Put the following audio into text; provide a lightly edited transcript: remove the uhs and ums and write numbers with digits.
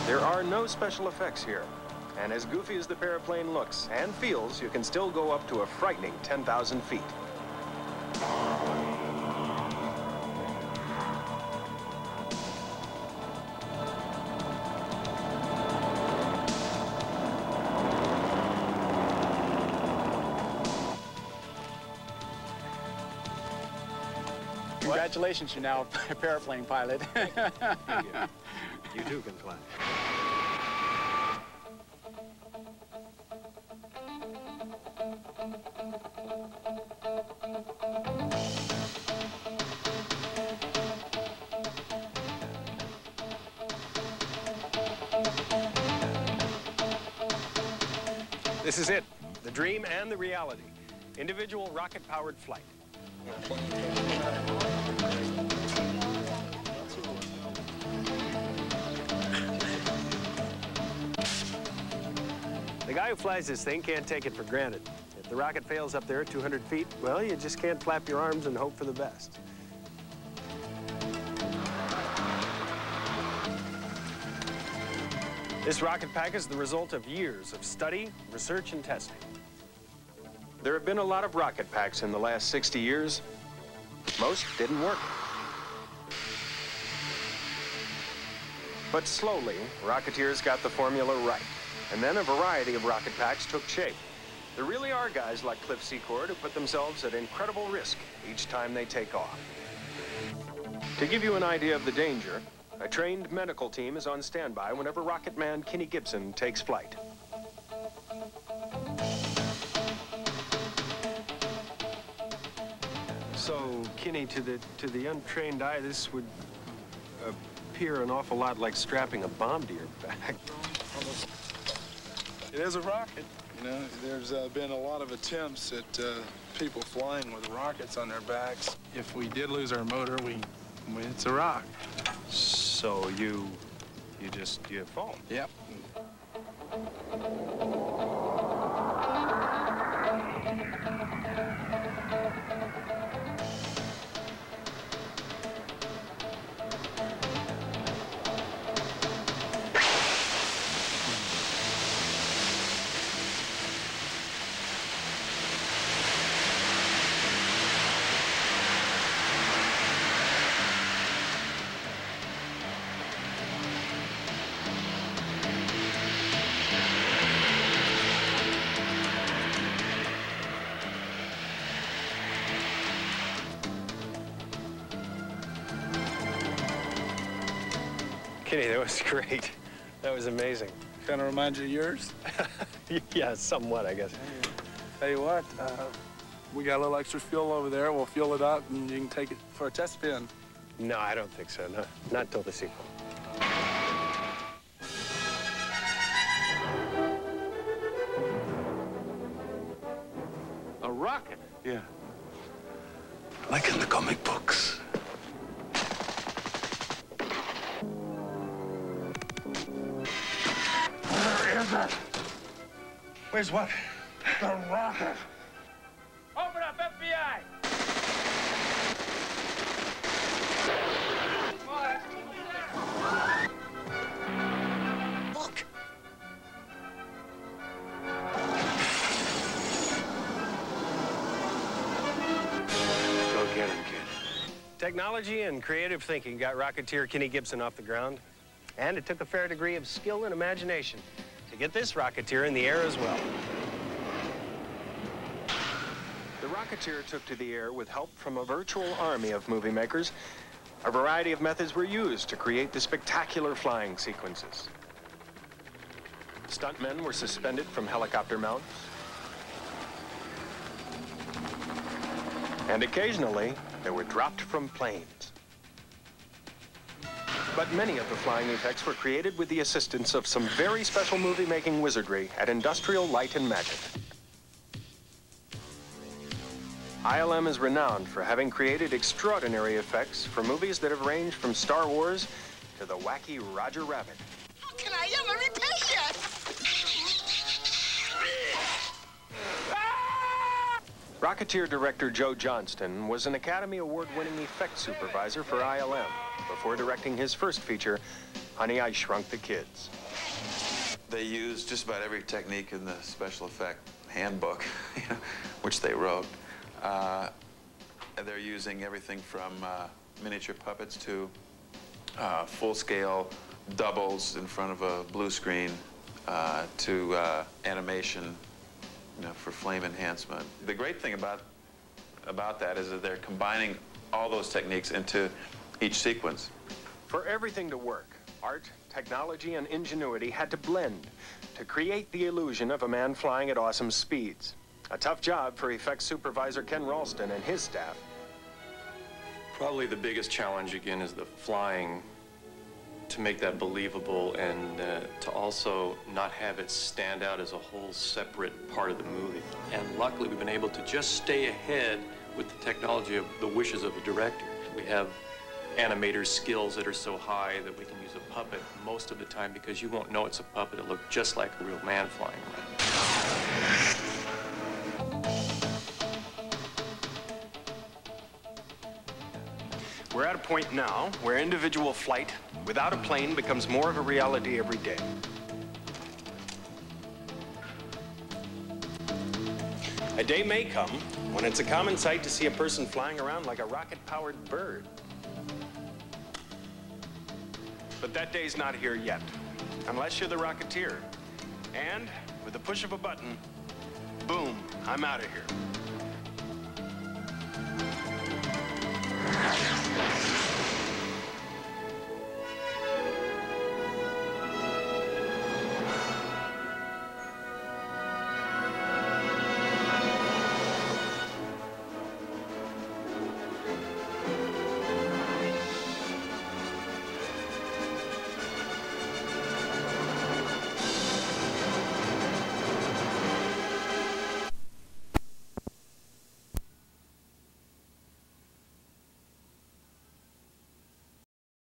There are no special effects here. And as goofy as the paraplane looks and feels, you can still go up to a frightening 10,000 feet. Congratulations, you're now a paraplane pilot. You too can fly. This is it, the dream and the reality. Individual rocket-powered flight. The guy who flies this thing can't take it for granted. If the rocket fails up there at 200 feet, well, you just can't flap your arms and hope for the best. This rocket pack is the result of years of study, research, and testing. There have been a lot of rocket packs in the last 60 years. Most didn't work. But slowly, Rocketeers got the formula right. And then a variety of rocket packs took shape. There really are guys like Cliff Secord who put themselves at incredible risk each time they take off. To give you an idea of the danger, a trained medical team is on standby whenever rocket man Kenny Gibson takes flight. So, Kenny, to the untrained eye, this would appear an awful lot like strapping a bomb to your back. It is a rocket. You know, there's been a lot of attempts at people flying with rockets on their backs. If we did lose our motor, it's a rock. So you fall? Yep. Kenny, that was great. That was amazing. Kind of reminds you of yours? Yeah, somewhat, I guess. Tell you what, we got a little extra fuel over there. We'll fuel it up, and you can take it for a test spin. No, I don't think so. No, not till the sequel. A rocket? Yeah. Like in the comic books. Where is it? Where's what? The rocket. Open up, FBI! Look. Go get him, kid. Technology and creative thinking got Rocketeer Kenny Gibson off the ground. And it took a fair degree of skill and imagination to get this Rocketeer in the air as well. The Rocketeer took to the air with help from a virtual army of movie makers. A variety of methods were used to create the spectacular flying sequences. Stuntmen were suspended from helicopter mounts. And occasionally, they were dropped from planes. But many of the flying effects were created with the assistance of some very special movie-making wizardry at Industrial Light and Magic. ILM is renowned for having created extraordinary effects for movies that have ranged from Star Wars to the wacky Roger Rabbit. How can I ever repay you? Rocketeer director Joe Johnston was an Academy Award-winning effects supervisor for ILM before directing his first feature, Honey, I Shrunk the Kids. They use just about every technique in the special effect handbook, which they wrote. They're using everything from miniature puppets to full-scale doubles in front of a blue screen to animation, for flame enhancement. The great thing about that is that they're combining all those techniques into each sequence. For everything to work, art, technology, and ingenuity had to blend to create the illusion of a man flying at awesome speeds. A tough job for effects supervisor Ken Ralston and his staff. Probably the biggest challenge, again, is the flying, to make that believable and to also not have it stand out as a whole separate part of the movie. And luckily, we've been able to just stay ahead with the technology of the wishes of the director. We have animators' skills that are so high that we can use a puppet most of the time because you won't know it's a puppet. It'll look just like a real man flying around. We're at a point now where individual flight without a plane becomes more of a reality every day. A day may come when it's a common sight to see a person flying around like a rocket-powered bird. But that day's not here yet, unless you're the Rocketeer. And with the push of a button, boom, I'm out of here.